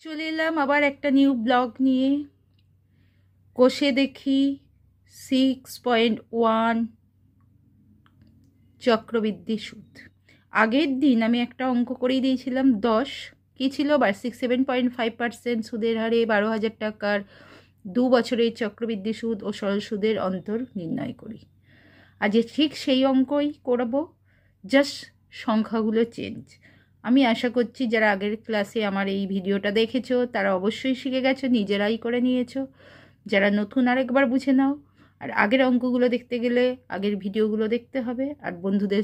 চলে এলাম আবার একটা নিউ ব্লগ নিয়ে। কষে দেখি 6.1 চক্রবৃদ্ধি সুদ। আগের দিন আমি একটা অঙ্ক করেই দিয়েছিলাম 10 কি ছিল বার্ষিক 7.5% সুদের হারে 12,000 টাকার 2 বছরের চক্রবৃদ্ধি সুদ ও সরল সুদের অন্তর নির্ণয় করি। আজ ঠিক সেই অঙ্কই করব, জাস্ট সংখ্যাগুলো চেঞ্জ। আমি আশা করছি যারা আগের ক্লাসে আমার এই ভিডিওটা দেখেছো তারা অবশ্যই শিখে গেছো, নিজেরাই করে নিয়েছো। যারা নতুন আরেকবার বুঝে নাও। আর আগের অঙ্কগুলো দেখতে গেলে আগের ভিডিওগুলো দেখতে হবে, আর বন্ধুদের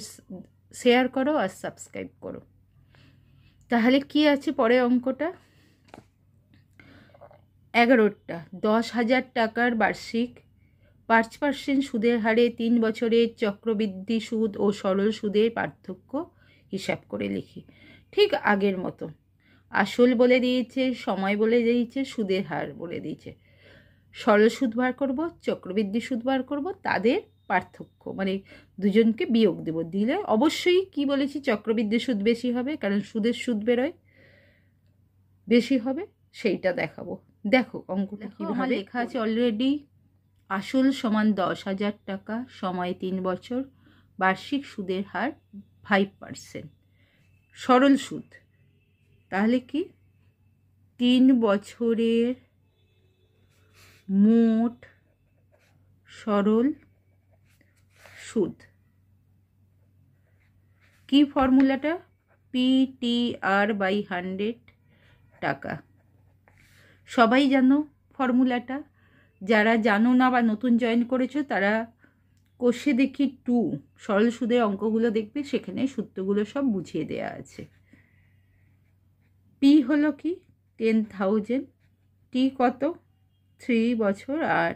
শেয়ার করো আর সাবস্ক্রাইব করো। তাহলে কি আছে পরের অঙ্কটা? 11টা 10,000 টাকার বার্ষিক 5% সুদের হারে 3 বছরের চক্রবৃদ্ধি সুদ ও সরল সুদের পার্থক্য হিসাব করে লিখি। ঠিক আগের মতো আসল বলে দিয়েছে, সময় বলে দিয়েছে, সুদের হার বলে দিয়েছে। সরল সুদ বার করব, চক্রবৃদ্ধি সুদ বার করব, তাদের পার্থক্য মানে দুজনকে বিয়োগ দেব। দিলে অবশ্যই কি বলেছি, চক্রবৃদ্ধি সুদ বেশি হবে, কারণ সুদের সুদ বেরোয় বেশি হবে, সেইটা দেখাবো। দেখো অঙ্কটা কীভাবে লেখা আছে অলরেডি। আসল সমান 10,000 টাকা, সময় 3 বছর, বার্ষিক সুদের হার 5%। সরল সুদ তাহলে কি 3 বছরের মোট সরল সুদ। কি ফর্মুলাটা? PTR/100 টাকা। সবাই জানো ফর্মুলাটা। যারা জানো না বা নতুন জয়েন করেছো তারা কষে দেখি 2 সরল সুদের অঙ্কগুলো দেখবে, সেখানে সূত্রগুলো সব বুঝিয়ে দেওয়া আছে। পি হলো কি 10,000, টি কত 3 বছর, আর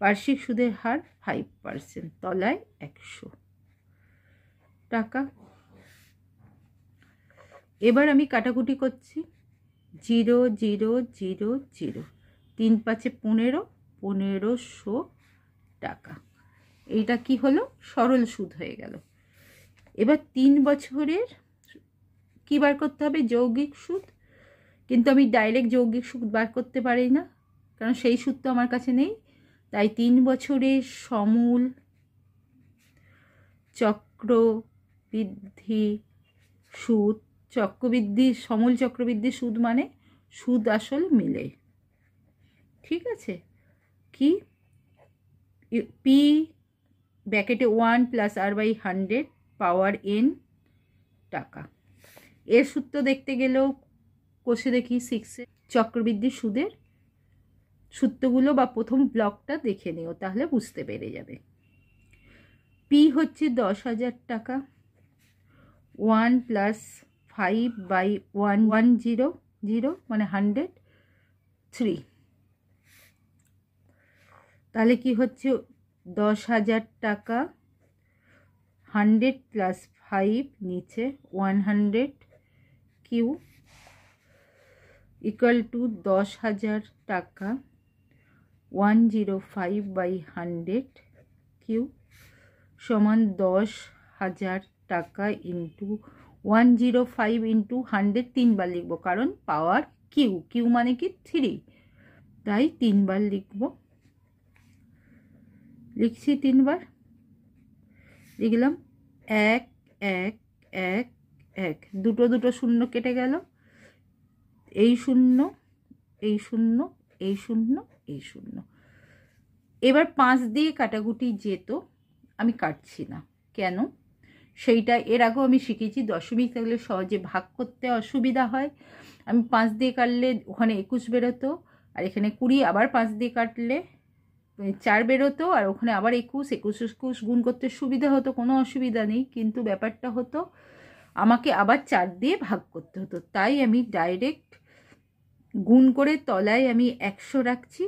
বার্ষিক সুদের হার 5%, তলায় 100 টাকা। এবার আমি কাটাকুটি করছি। 0 0 0 0, 3 5 15, 1500 টাকা। এইটা কি হলো? সরল সুদ হয়ে গেল। এবার 3 বছরের কি বার করতে হবে? যৌগিক সুদ। কিন্তু আমি ডাইরেক্ট যৌগিক সুদ বার করতে পারি না, কারণ সেই সুদ তো আমার কাছে নেই। তাই 3 বছরের সমূল চক্রবৃদ্ধি সুদ, সমূল চক্রবৃদ্ধি সুদ মানে সুদ আসল মিলে। ঠিক আছে? কি পি ব্র্যাকেটে 1 + R/100 পাওয়ার n টাকা। এর সূত্র দেখতে গেলেও কষে দেখি 6 চক্রবৃদ্ধি সুদের সূত্রগুলো বা প্রথম ব্লকটা দেখে নিও, তাহলে বুঝতে পেরে যাবে। পি হচ্ছে 10,000 টাকা, 1 + 5/1 100 0 মানে 100 3। তাহলে কি হচ্ছে 10,000 টাকা 100 + 5 নিচে 100 কিউ ইকুয়াল টু 10,000 টাকা 105/100 কিউ সমান 10,000 টাকা ইন্টু 105 ইন্টু 100 3বার লিখব, কারণ পাওয়ার কিউ, কিউ মানে কি 3, তাই 3বার লিখব। লিখছি 3বার, লিখলাম 1 1 1 1, দুটো দুটো শূন্য কেটে গেল, এই শূন্য এই শূন্য এই শূন্য এই শূন্য। এবার 5 দিয়ে কাটাকুটি যেত, আমি কাটছি না কেন, সেইটা এর আগেও আমি শিখেছি। দশমিক থাকলে সহজে ভাগ করতে অসুবিধা হয়। আমি 5 দিয়ে কাটলে ওখানে 21 বেরোতো, আর এখানে 20, আবার 5 দিয়ে কাটলে 4 বেরোতো, আর ওখানে আবার 21 21 21 গুণ করতে সুবিধা হতো, কোনো অসুবিধা নেই। কিন্তু ব্যাপারটা হতো আমাকে আবার 4 দিয়ে ভাগ করতে হতো, তাই আমি ডাইরেক্ট গুণ করে তলায় আমি 100 রাখছি।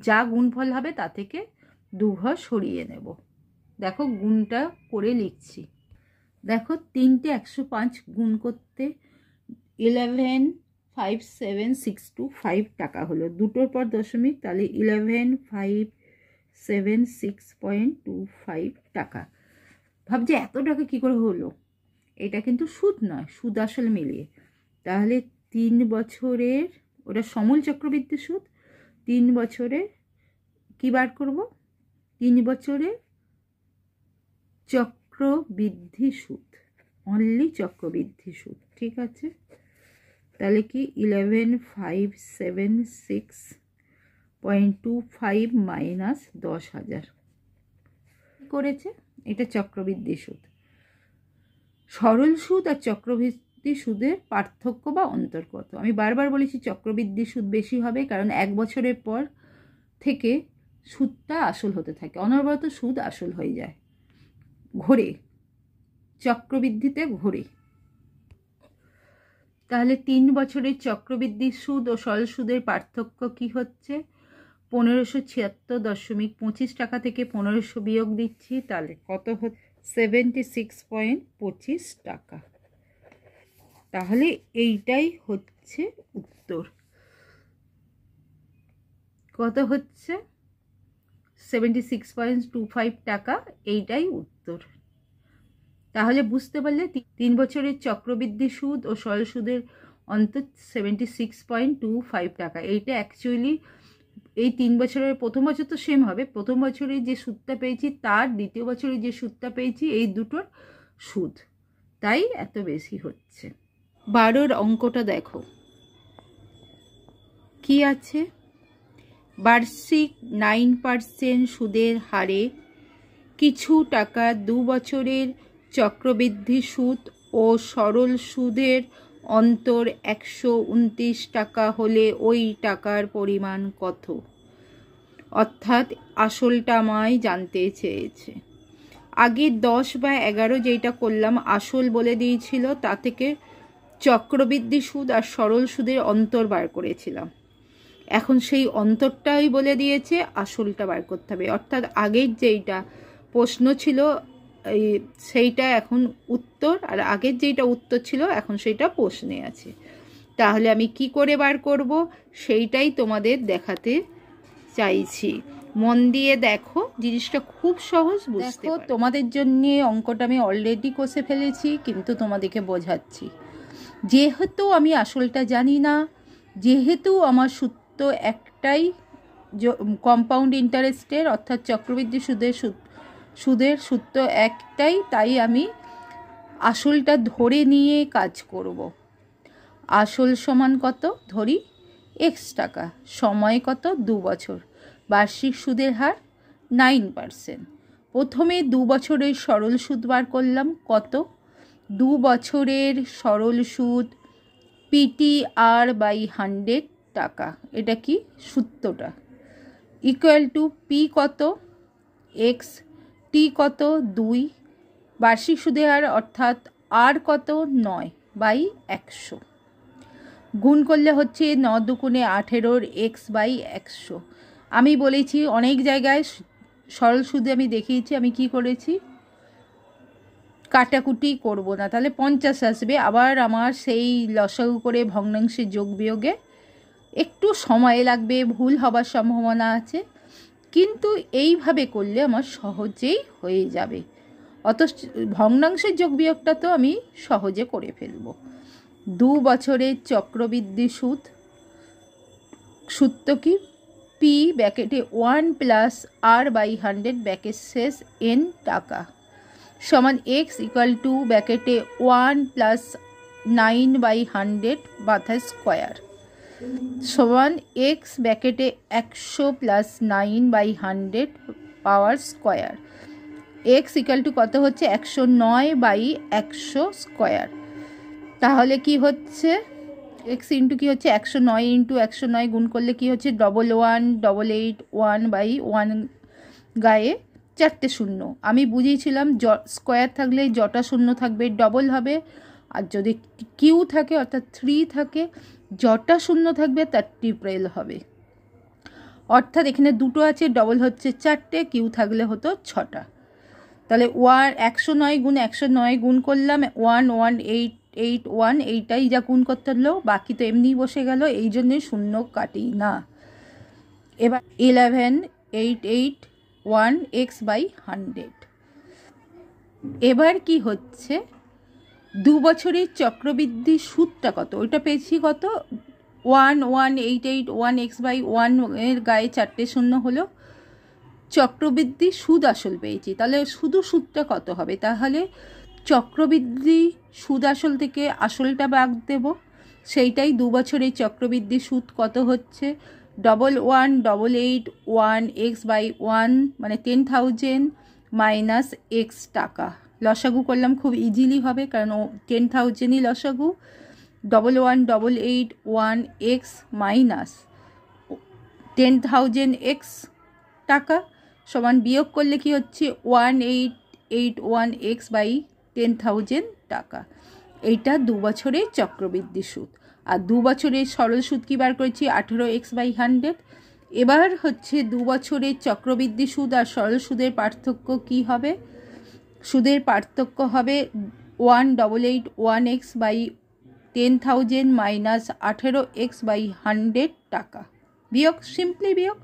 যা গুণফল হবে তা থেকে 2 ঘর সরিয়ে নেব। দেখো গুণটা করে লিখছি। দেখো 3টে 105 গুণ করতে 11,57,625 টাকা হলো। দুটোর পর দশমিক, তাহলে 11,576.25 টাকা। ভাবছি এত টাকা কি করে হলো? এটা কিন্তু সুদ নয়, সুদ আসল মিলিয়ে। তাহলে 3 বছরের, ওটা সমূল চক্রবৃদ্ধি সুদ, 3 বছরের কী বার করব, 3 বছরের চক্রবৃদ্ধি সুদ, অনলি চক্রবৃদ্ধি সুদ। ঠিক আছে, তাহলে কি 11,576.25 মাইনাস 10,000 করেছে। এটা চক্রবৃদ্ধি সুদ। সরল সুদ আর চক্রবৃদ্ধি সুদের পার্থক্য বা অন্তর কত? আমি বারবার বলেছি চক্রবৃদ্ধি সুদ বেশি হবে, কারণ 1 বছরের পর থেকে সুদটা আসল হতে থাকে, অনবরত সুদ আসল হয়ে যায়, ঘোরে, চক্রবৃদ্ধিতে ঘোরে। তাহলে 3 বছরের চক্রবৃদ্ধি সুদ ও সরল সুদের পার্থক্য কি হচ্ছে? 1576.25 টাকা থেকে 1500 বিয়োগ দিচ্ছি, তাহলে কত হচ্ছে? 76.25 টাকা। তাহলে এইটাই হচ্ছে উত্তর। কত হচ্ছে? 76.25 টাকা, এইটাই উত্তর। তাহলে বুঝতে পারলে 3 বছরের চক্রবৃদ্ধি সুদ ও সরল সুদের অন্তর 76.25 টাকা। এইটা অ্যাকচুয়ালি এই 3 বছরের প্রথম বছর তো সেম হবে, প্রথম বছরে যে সুদটা পেয়েছি তার দ্বিতীয় বছরে যে সুদটা পেয়েছি, এই দুটোর সুদ, তাই এত বেশি হচ্ছে। 12 অঙ্কটা দেখো কি আছে। বার্ষিক 9% সুদের হারে কিছু টাকা 2 বছরের চক্রবৃদ্ধি সুদ ও সরল সুদের অন্তর 129 টাকা হলে ওই টাকার পরিমাণ কত? অর্থাৎ আসলটা আমায় জানতে চেয়েছে। আগে 10 বা 11 যেটা করলাম আসল বলে দিয়েছিল, তা থেকে চক্রবৃদ্ধি সুদ আর সরল সুদের অন্তর বার করেছিলাম। এখন সেই অন্তরটাই বলে দিয়েছে, আসলটা বার করতে হবে। অর্থাৎ আগের যেইটা প্রশ্ন ছিল সেইটা এখন উত্তর, আর আগের যেইটা উত্তর ছিল এখন সেইটা প্রশ্নে আছে। তাহলে আমি কি করে বার করব সেইটাই তোমাদের দেখাতে চাইছি। মন দিয়ে দেখো, জিনিসটা খুব সহজ বুঝতে পারো। তোমাদের জন্য অঙ্কটা আমি অলরেডি কষে ফেলেছি, কিন্তু তোমাদেরকে বোঝাচ্ছি। যেহেতু আমি আসলটা জানি না, যেহেতু আমার সূত্র একটাই কম্পাউন্ড ইন্টারেস্টের, অর্থাৎ চক্রবৃদ্ধি সুদের সূত্র একটাই, তাই আমি আসলটা ধরে নিয়ে কাজ করব। আসল সমান কত ধরি? x টাকা। সময় কত? 2 বছর। বার্ষিক সুদের হার 9%। প্রথমে 2 বছরের সরল সুদ বার করলাম। কত? 2 বছরের সরল সুদ PTR/100 টাকা। এটা কি সূত্রটা? ইকুয়াল টু পি কত? x, টি কত? 2, বার্ষিক সুদের হার অর্থাৎ আর কত? 9/100। গুণ করলে হচ্ছে 9 দুগুণে 18 x/100। আমি বলেছি অনেক জায়গায় সরল সুদে আমি দেখিয়েছি আমি কি করেছি, কাটাকুটি করব না, তাহলে 50 আসবে। আবার আমার সেই লসাগু করে ভগ্নাংশের যোগ বিয়োগে একটু সময় লাগবে, ভুল হবার সম্ভাবনা আছে, কিন্তু এইভাবে করলে আমার সহজেই হয়ে যাবে। অত ভগ্নাংশের যোগ বিয়োগটা তো আমি সহজে করে ফেলব। 2 বছরের চক্রবৃদ্ধি সুদ সূত্র কি? পি ব্যাকেটে 1 প্লাস R/100 ব্যাকেট শেষ n টাকা সমান x ইকুয়াল টু ব্যাকেটে 1 প্লাস 9/100 বাথা স্কোয়ার সমান x ব্যাকেটে 100 plus 9/100 power square. x equal to কত হচ্ছে? 109/100 স্কোয়ার। তাহলে কি হচ্ছে? x ইন্টু কি হচ্ছে? 109 ইন্টু 109 গুণ করলে কি হচ্ছে? 1188 গায়ে 4টে শূন্য। আমি বুঝিয়েছিলাম স্কোয়ার থাকলে জটা শূন্য থাকবে, ডবল হবে, আর যদি কিউ থাকে অর্থাৎ 3 থাকে, জটা শূন্য থাকবে তার ট্রিপল হবে। অর্থাৎ এখানে দুটো আছে, ডবল হচ্ছে 4টে, কিউ থাকলে হতো 6টা। তাহলে 109 গুণ 109 গুণ করলাম 11881, এইটাই যা গুণ করতে হলো, বাকি তো এমনি বসে গেল, এই জন্যে শূন্য কাটি না। এবার 11881 x/100। এবার কি হচ্ছে? 2 বছরের চক্রবৃদ্ধি সুদটা কত, ওইটা পেয়েছি কত 11881 এর গায়ে 4টে শূন্য হলো। চক্রবৃদ্ধি সুদ আসল পেয়েছি, তাহলে শুধু সুদটা কত হবে? তাহলে চক্রবৃদ্ধি সুদ আসল থেকে আসলটা বাদ দেব, সেইটাই 2 বছরের চক্রবৃদ্ধি সুদ কত হচ্ছে 118881 মানে 10,000 মাইনাস এক্স টাকা। লসাগু করলাম, খুব ইজিলি হবে কারণ 10,000ই লসাগু। 118881 এক্স মাইনাস 10,000 এক্স টাকা সমান বিয়োগ করলে কি হচ্ছে 1881 এক্স বাই 10,000 টাকা। এইটা 2 বছরের চক্রবৃদ্ধি সুদ। আর 2 বছরের সরল সুদ কি বার করেছি 18x বাই 100। এবার হচ্ছে 2 বছরের চক্রবৃদ্ধি সুদ আর সরল সুদের পার্থক্য কি হবে? সুদের পার্থক্য হবে 1881x by 10,000 minus 18x by 100 টাকা। বিয়োগ, সিম্পলি বিয়োগ।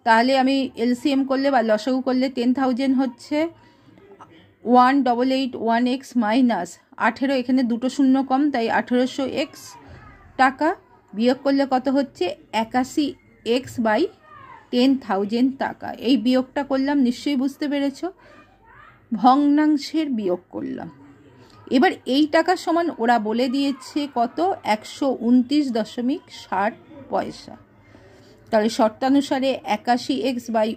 তাহলে আমি এলসিএম করলে বা লসাগু করলে 10,000 হচ্ছে 1881x মাইনাস 18, এখানে দুটো শূন্য কম তাই 1800x টাকা, বিয়োগ করলে কত হচ্ছে 81x বাই 10,000 টাকা। এই বিয়োগটা করলাম, নিশ্চয়ই বুঝতে পেরেছ, ভগ্নাংশের বিয়োগ করলাম। এবার এই টাকা সমান ওরা বলে দিয়েছে কত 129.60 পয়সা। তাহলে শর্তানুসারে 81x বাই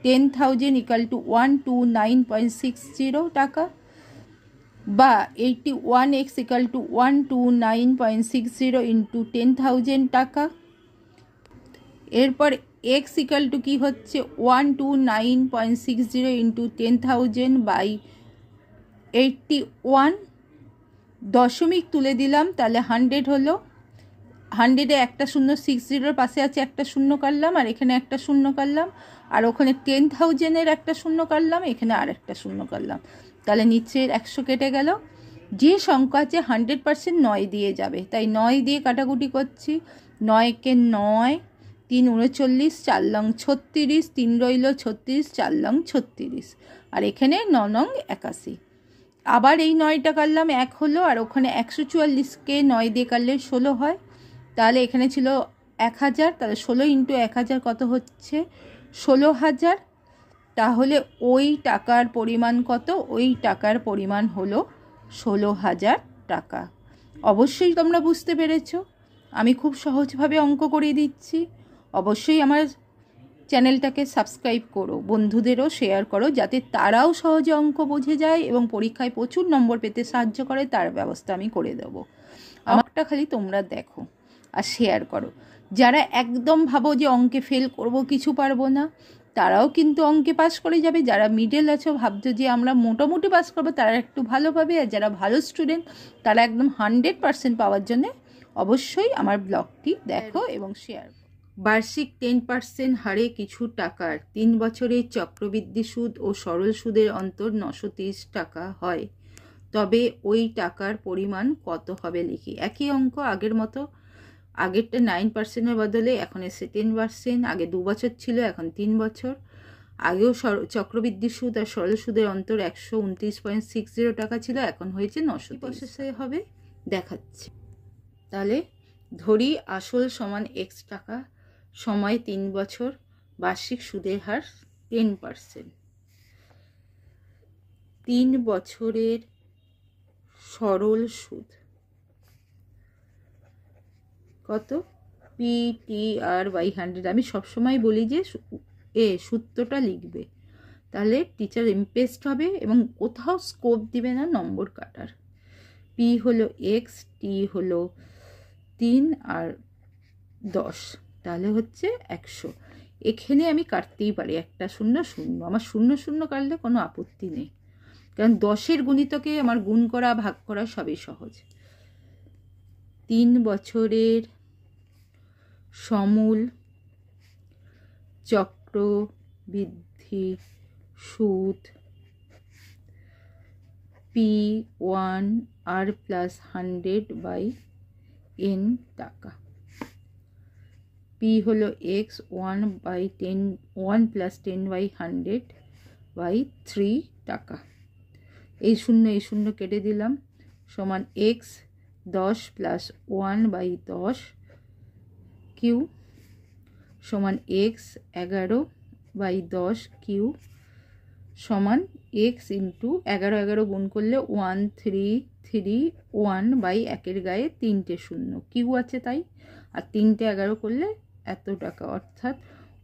10,000 ইকাল টু 129.60 টাকা, বা 81x ইকাল টু 129.60 ইন্টু 10,000 টাকা। এরপর x ইকাল টু কি হচ্ছে 129.60 ইন্টু 10,000 বাই 81, দশমিক তুলে দিলাম, তাহলে 100 হলো। 100-এ একটা শূন্য, 60-র পাশে আছে একটা শূন্য কাটলাম, আর এখানে একটা শূন্য কাটলাম, আর ওখানে 10,000-এর একটা শূন্য কাটলাম, এখানে আর একটা শূন্য কাটলাম, তাহলে নিচের 100 কেটে গেল। যে সংখ্যা আছে 100% 9 দিয়ে যাবে, তাই 9 দিয়ে কাটাকুটি করছি। 9কে 9, 3 39, 4 লং 36, 3 রইল 36, 4 লং 36, আর এখানে 9 নং 81। আবার এই 9টা কাটলাম, 1 হলো, আর ওখানে 144কে 9 দিয়ে কাটলে 16 হয়, তাহলে এখানে ছিল 1000, তাহলে 16 ইন্টু 1000 কত হচ্ছে 16,000। তাহলে ওই টাকার পরিমাণ কত? ওই টাকার পরিমাণ হলো 16,000 টাকা। অবশ্যই তোমরা বুঝতে পেরেছো, আমি খুব সহজভাবে অঙ্ক করে দিচ্ছি। অবশ্যই আমার চ্যানেলটাকে সাবস্ক্রাইব করো, বন্ধুদেরও শেয়ার করো, যাতে তারাও সহজে অঙ্ক বুঝে যায় এবং পরীক্ষায় প্রচুর নম্বর পেতে সাহায্য করে, তার ব্যবস্থা আমি করে দেবো। আমারটা খালি তোমরা দেখো আর শেয়ার করো। যারা একদম ভাবো যে অঙ্কে ফেল করব, কিছু পারবো না, তারাও কিন্তু অঙ্কে পাস করে যাবে। যারা মিডল আছো, ভাবছো যে আমরা মোটামুটি পাস করবো, তারা একটু ভালো পাবে। আর যারা ভালো স্টুডেন্ট, তারা একদম 100% পাওয়ার জন্যে অবশ্যই আমার ব্লগটি দেখো এবং শেয়ার। বার্ষিক 10% হারে কিছু টাকার 3 বছরের চক্রবৃদ্ধি সুদ ও সরল সুদের অন্তর 930 টাকা হয়, তবে ওই টাকার পরিমাণ কত হবে লিখি। একই অঙ্ক, আগের মতো। আগেরটা 9%-এর বদলে এখন এসে 10%। আগে 2 বছর ছিল, এখন 3 বছর। আগেও চক্রবৃদ্ধি সুদ আর সরল সুদের অন্তর 129.60 টাকা ছিল, এখন হয়েছে 930। প্রসেসে হবে দেখাচ্ছি। তাহলে ধরি আসল সমান x টাকা, সময় 3 বছর, বার্ষিক সুদের হার 10%। 3 বছরের সরল সুদ কত? PTR/100। আমি সবসময় বলি যে সূত্রটা লিখবে, তাহলে টিচার ইমপ্রেসড হবে এবং কোথাও স্কোপ দিবে না নম্বর কাটার। P হলো x, T হলো 3 আর 10, তাহলে হচ্ছে 100। এখানে আমি কাটতেই পারি, একটা শূন্য শূন্য, আমার শূন্য শূন্য কাটলে কোনো আপত্তি নেই, কারণ 10-এর গুণিতকে আমার গুণ করা ভাগ করা সবই সহজ। 3 বছরের সমূল চক্রবৃদ্ধি সুদ P1R প্লাস 100/n টাকা। P হলো x, 1 প্লাস 10/100/3 টাকা। এই শূন্য কেটে দিলাম, সমান এক্স 10 প্লাস 1/10 কিউ সমান এক্স 11/10 কিউ সমান এক্স ইন্টু 11 গুণ করলে 1331/1 গায়ে 3টে শূন্য, কিউ আছে তাই, আর 3টে 11 করলে এত টাকা, অর্থাৎ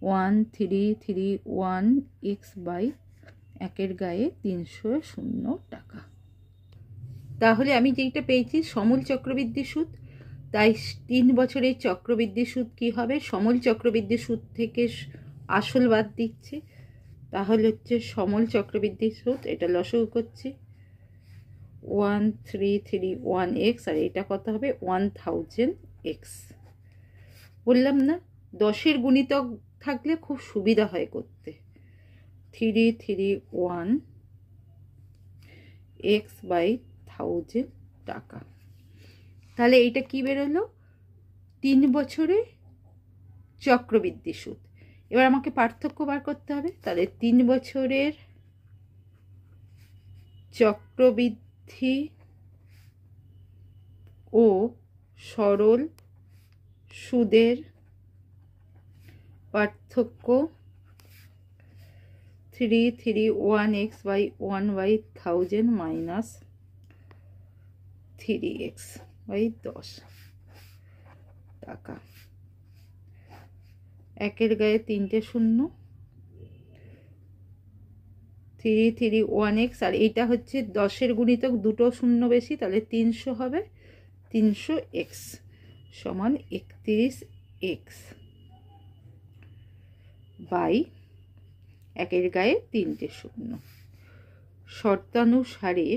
1331x/1 গায়ে 300 টাকা। তাহলে আমি যেইটা পেয়েছি সমূল চক্রবৃদ্ধি সুদ, তাই 3 বছরের চক্রবৃদ্ধি সুদ কি হবে, সমূল চক্রবৃদ্ধি সুদ থেকে আসল বাদ দিচ্ছি, তাহলে হচ্ছে সমূল চক্রবৃদ্ধি সুদ, এটা লসাগু করছি 1331x, আর এটা কত হবে 1000x। বললাম না 10-এর গুণিতক থাকলে খুব সুবিধা হয় করতে, 331x/1000 টাকা। তাহলে এইটা কি বেরোলো, 3 বছরে চক্রবৃদ্ধি সুদ। এবার আমাকে পার্থক্য বার করতে হবে, তাহলে 3 বছরের চক্রবৃদ্ধি ও সরল সুদের পার্থক্য 331x/1/1000 মাইনাস 3x/10 টাকা। 1 গায়ে 3টে শূন্য, 331x, আর এইটা হচ্ছে 10-এর গুণিতক, দুটো শূন্য বেশি, তাহলে 300 হবে, 300x সমান 31x বাই 1 গায়ে 3টে শূন্য। শর্তানুসারে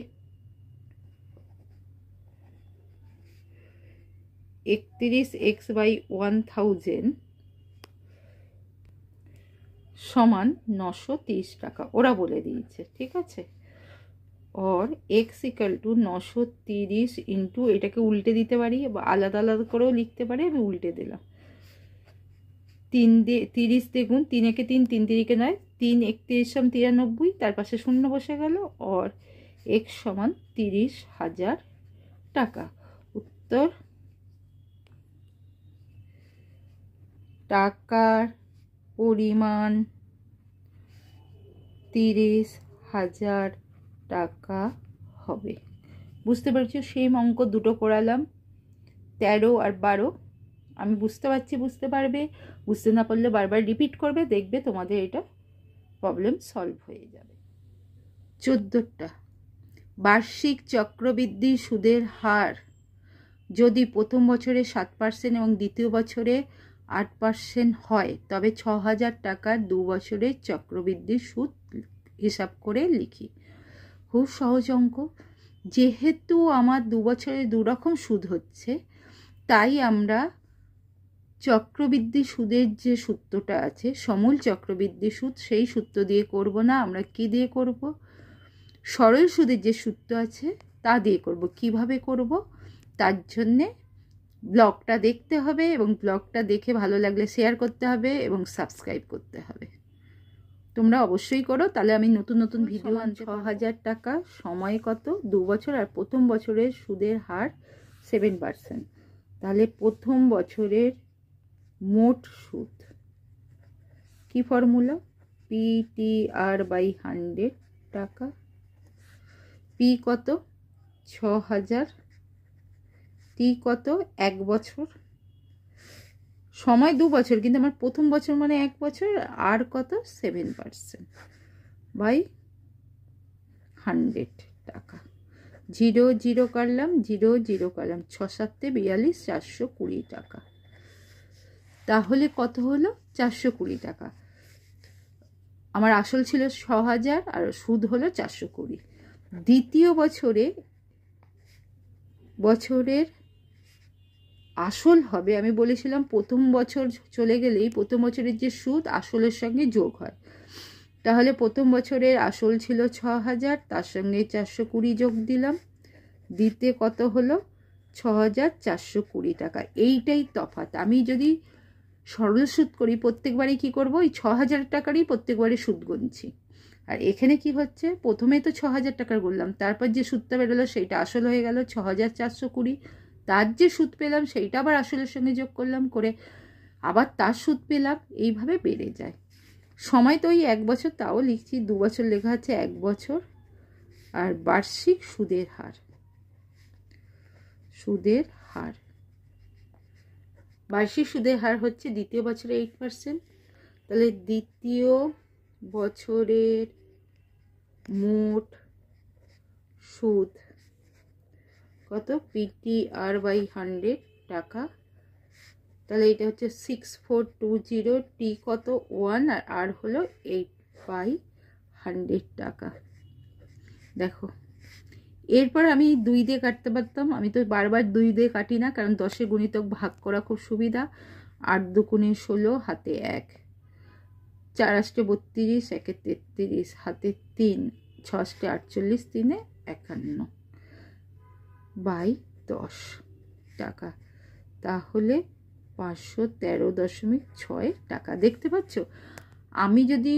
31x/1000 সমান 930 টাকা, ওরা বলে দিয়েছে, ঠিক আছে। और x इक्वल टू 930 इंटू এটাকে উল্টে দিতে পারি বা আলাদা আলাদা করেও লিখতে পারি, আমি উল্টে দিলাম। 30 দ্বিগুণ 3 একে 3, 3 তিরিকে 9, 3 31 93, তার পাশে শূন্য বসে গেল, और x সমান 30,000 টাকা। উত্তর টাকার পরিমাণ 30,000 টাকা হবে। বুঝতে পারছো, সেম অঙ্ক দুটো করালাম, 13 আর 12। আমি বুঝতে পারছি, বুঝতে পারবে, বুঝতে না পারলে বারবার রিপিট করবে, দেখবে তোমাদের এটা প্রবলেম সলভ হয়ে যাবে। 14টা, বার্ষিক চক্রবৃদ্ধি সুদের হার যদি প্রথম বছরে 7% এবং দ্বিতীয় বছরে 8% হয়, তবে 6,000 টাকার 2 বছরের চক্রবৃদ্ধি সুদ হিসাব করে লিখি। খুব সহজ অঙ্ক, যেহেতু আমার 2 বছরে 2 রকম সুদ হচ্ছে, তাই আমরা চক্রবৃদ্ধি সুদের যে সূত্রটা আছে সমূল চক্রবৃদ্ধি সুদ, সেই সূত্র দিয়ে করব না, আমরা কি দিয়ে করব, সরল সুদের যে সূত্র আছে তা দিয়ে করব। কিভাবে করব, তার জন্যে ব্লগটা দেখতে হবে, এবং ব্লগটা দেখে ভালো লাগলে শেয়ার করতে হবে এবং সাবস্ক্রাইব করতে হবে। তোমরা অবশ্যই করো, তাহলে আমি নতুন নতুন ভিডিও আনতে। 6,000 টাকা, সময় কত 2 বছর, আর প্রথম বছরের সুদের হার 7%। তাহলে প্রথম বছরের মোট সুদ কি ফর্মুলা, PTR/100 টাকা। পি কত 6,000, টি কত 1 বছর, সময় 2 বছর, কিন্তু আমার প্রথম বছর মানে 1 বছর, আর কত 7% বাই 100 টাকা। 0 0 কাটলাম, 0 0 কাটলাম, 6 7 42, 420 টাকা। তাহলে কত হলো 420 টাকা। আমার আসল ছিল 6,000 আর সুদ হলো 420। দ্বিতীয় বছরের আসল হবে, আমি বলেছিলাম প্রথম বছর চলে গেলেই প্রথম বছরের যে সুদ আসলের সঙ্গে যোগ হয়, তাহলে প্রথম বছরের আসল ছিল 6,000, তার সঙ্গে 420 যোগ দিলাম, দিতে কত হলো 6,420 টাকা। এইটাই তফাৎ। আমি যদি সরল সুদ করি প্রত্যেকবারই কি করব, ওই 6,000 টাকারই প্রত্যেকবারই সুদ গুনছি। আর এখানে কি হচ্ছে, প্রথমে তো 6,000 টাকার গুনলাম, তারপর যে সুদটা বেরোলো সেইটা আসল হয়ে গেল 6,420, তার যে সুদ পেলাম সেইটা আবার আসলের সঙ্গে যোগ করলাম, করে আবার তার সুদ পেলাম, এইভাবে বেড়ে যায়। সময় তো ওই 1 বছর, তাও লিখছি 2 বছর লেখা আছে 1 বছর। আর বার্ষিক সুদের হার, সুদের হার, বার্ষিক সুদের হার হচ্ছে দ্বিতীয় বছরে 8%। তাহলে দ্বিতীয় বছরের মোট সুদ কত, PTR/100 টাকা। তাহলে এটা হচ্ছে 6420, টি কত 1, আর আর হলো 8/100 টাকা। দেখো এরপর আমি 2 দিয়ে কাটতে পারতাম, আমি তো বারবার 2 দিয়ে কাটি না, কারণ 10-এ গুণিতক ভাগ করা খুব সুবিধা। 8 দুগুণে 16, হাতে 1, 4 8 32, 1 33, হাতে 3, 6 48, 3 51 বাই 10 টাকা। তাহলে 513.6 টাকা। দেখতে পাচ্ছ, আমি যদি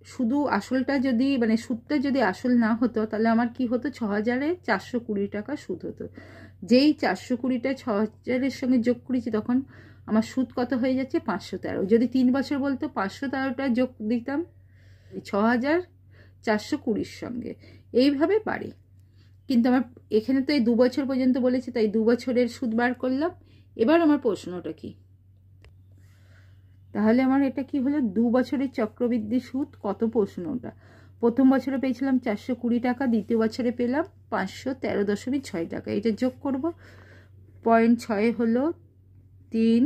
শুধু আসলটা যদি মানে সুদটা যদি আসল না হতো, তাহলে আমার কি হতো, 6,420 টাকা সুদ হতো। যেই 420টা 6,000-এর সঙ্গে যোগ করেছি, তখন আমার সুদ কত হয়ে যাচ্ছে, 513। যদি 3 বছর বলতো 513টা যোগ দিতাম 6,420-র সঙ্গে, এইভাবে বাড়ে। কিন্তু আমার এখানে তো এই 2 বছর পর্যন্ত বলেছে, তাই 2 বছরের সুদ বার করলাম। এবার আমার প্রশ্নটা কি, তাহলে আমার এটা কি হলো, 2 বছরের চক্রবৃদ্ধি সুদ কত, প্রশ্নটা। প্রথম বছরে পেয়েছিলাম 420 টাকা, দ্বিতীয় বছরে পেলাম 513.6 টাকা। এটা যোগ করব, 0.6 হলো 3,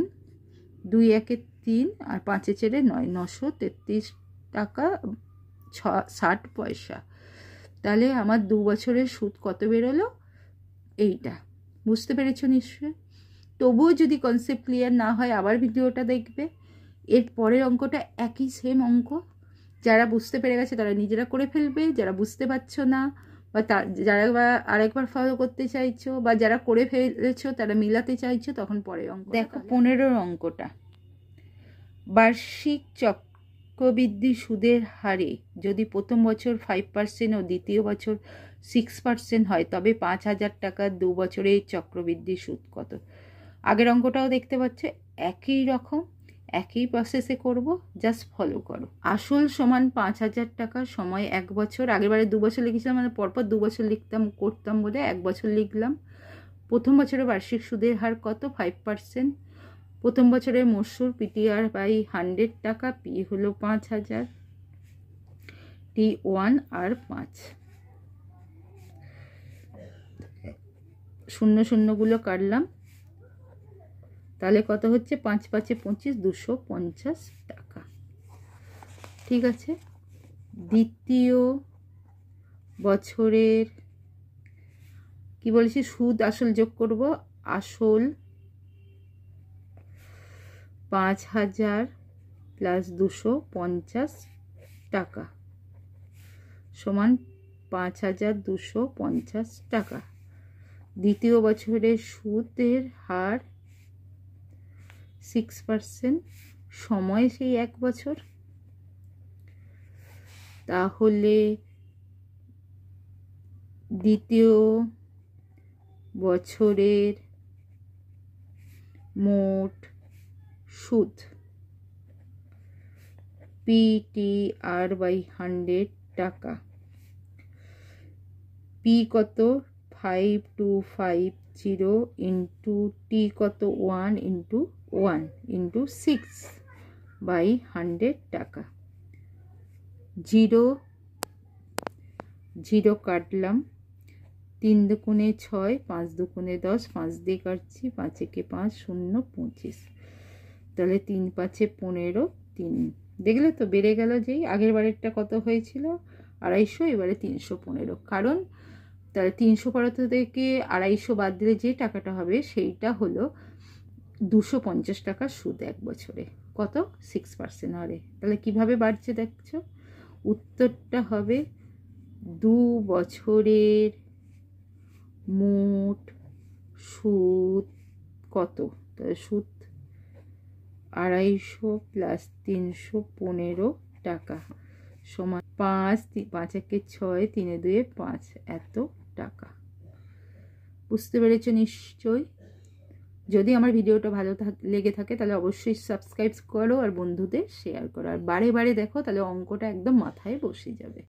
2 1 3, আর 5 4 9, 933 টাকা 60 পয়সা। তাহলে আমার 2 বছরের সুদ কত বেরোলো, এইটা। বুঝতে পেরেছো নিশ্চয়ই? তবুও যদি কনসেপ্ট ক্লিয়ার না হয়, আবার ভিডিওটা দেখবে। এর পরের অঙ্কটা একই সেম অঙ্ক, যারা বুঝতে পেরে গেছে তারা নিজেরা করে ফেলবে, যারা বুঝতে পারছো না বা যারা আরেকবার ফলো করতে চাইছো বা যারা করে ফেলেছো তারা মিলাতে চাইছো, তখন পরের অঙ্ক দেখো। 15-র অঙ্কটা, বার্ষিক চক্রবৃদ্ধি সুদের হারে যদি প্রথম বছর 5% ও দ্বিতীয় বছর 6% হয়, তবে 5,000 টাকা 2 বছরের চক্রবৃদ্ধি সুদ কত। আগের অঙ্কটাও দেখতে পাচ্ছ, একই রকম একই প্রসেসে করব, জাস্ট ফলো করো। আসল সমান 5,000 টাকা, সময় 1 বছর। আগেরবারে 2 বছর লিখেছিলাম, মানে পরপর 2 বছর করতাম বলে 1 বছর লিখলাম। প্রথম বছরের বার্ষিক সুদের হার কত, 5%। প্রথম বছরের মোট সুদ PTR/100 টাকা, পি হলো 5,000, টি 1 আর 5। শূন্য শূন্যগুলো কাটলাম, তাহলে কত হচ্ছে, 5 5 25, 250 টাকা। ঠিক আছে। দ্বিতীয় বছরের কি বলেছি, সুদ আসল যোগ করব। আসল 5,000 প্লাস 250 টাকা সমান 5,250 টাকা। দ্বিতীয় বছরের সুদের হার 6%, সময় সেই 1 বছর। তাহলে দ্বিতীয় বছরের মোট সুদ PTR/100 টাকা, পি কত 5250 ইন্টু টি কত 1 ইন্টু 1 ইন্টু 6/100 টাকা। 0 0 কাটলাম, 3 দুগুণে 6, 5 দুগুণে 10, 5 দিয়ে কাটছি, 5 একে 5, 0 25। তাহলে 3 5 15, 3 দেখলে তো বেড়ে গেল। যেই আগের বারেরটা কত হয়েছিল 250, এবারে 315। কারণ তাহলে 315 থেকে 250 বাদ দিলে যে টাকাটা হবে সেইটা হলো 250 টাকা সুদ 1 বছরে। কত, 6% হারে। তাহলে কিভাবে বাড়ছে দেখছো, উত্তরটা হবে 2 বছরের মোট সুদ কত। তাহলে সুদ 250 প্লাস 315 টাকা সমান 5, 5 একে 6, 3 এ 2 5, এত টাকা। বুঝতে পেরেছো নিশ্চয়ই? যদি আমার ভিডিওটা ভালো লেগে থাকে তাহলে অবশ্যই সাবস্ক্রাইব করো আর বন্ধুদের শেয়ার করো, আর বারে বারে দেখো, তাহলে অঙ্কটা একদম মাথায় বসে যাবে।